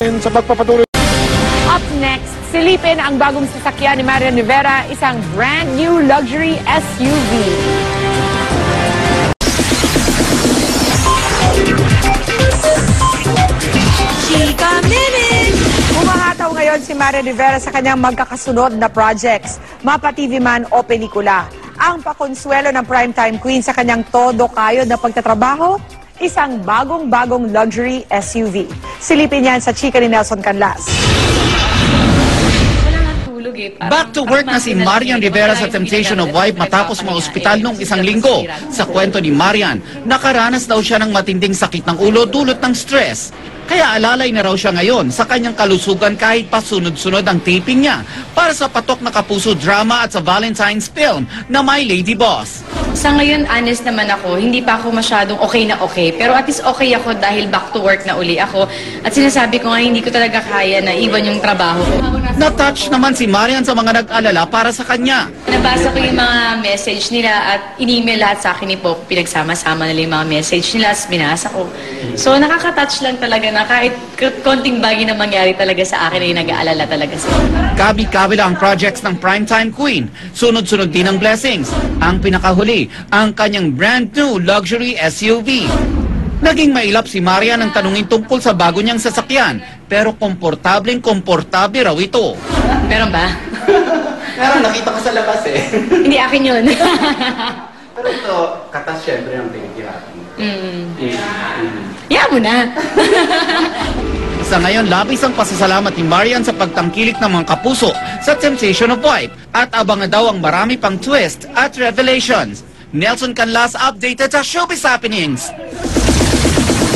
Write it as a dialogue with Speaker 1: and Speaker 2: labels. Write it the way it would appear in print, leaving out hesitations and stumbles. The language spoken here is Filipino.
Speaker 1: Sa pagpapatuloy.
Speaker 2: Up next, silipin ang bagong sasakyan ni Marian Rivera, isang brand new luxury SUV. Chika Minute! Umahataw ngayon si Marian Rivera sa kanyang magkakasunod na projects, mapa TV man o pelikula. Ang pakonsuelo ng primetime queen sa kanyang todo kayod na pagtatrabaho, isang bagong-bagong luxury SUV. Silipin yan sa chika ni Nelson Canlas.
Speaker 3: Back to work na si Marian Rivera sa Temptation of Wife matapos ma-ospital noong isang linggo. Sa kwento ni Marian, nakaranas daw siya ng matinding sakit ng ulo dulot ng stress. Kaya alalay na raw siya ngayon sa kanyang kalusugan kahit pa sunod-sunod ang taping niya para sa patok na kapuso drama at sa Valentine's film na My Lady Boss.
Speaker 4: Sa ngayon, honest naman ako, hindi pa ako masyadong okay na okay. Pero at least okay ako dahil back to work na uli ako. At sinasabi ko nga, hindi ko talaga kaya na iwan yung trabaho ko.
Speaker 3: Na-touch naman si Marian sa mga nag-alala para sa kanya.
Speaker 4: Nabasa ko yung mga message nila at in-email lahat sa akin ni Pop. Pinagsama-sama nila yung mga message nila at binasa ko. So nakaka-touch lang talaga na kahit konting bagay na mangyari talaga sa akin ay nag-aalala talaga sila.
Speaker 3: Kabi-kabila ang projects ng Primetime Queen. Sunod-sunod din ang blessings. Ang pinakahuli, ang kanyang brand new luxury SUV. Naging mailap si Marian ng tanungin tungkol sa bago niyang sasakyan, pero komportableng-komportable raw ito.
Speaker 4: Meron ba?
Speaker 5: Meron, nakita ko sa labas eh.
Speaker 4: Hindi akin yun.
Speaker 5: Pero ito, katas syempre ang pinagkirapan.
Speaker 4: Yeah mo na.
Speaker 3: Sa ngayon, labis ang pasasalamat ni Marian sa pagtangkilik ng mga kapuso sa Temptation of Wife at abangan daw ang marami pang twist at revelations. Nelson Canlas updated sa Showbiz Happenings.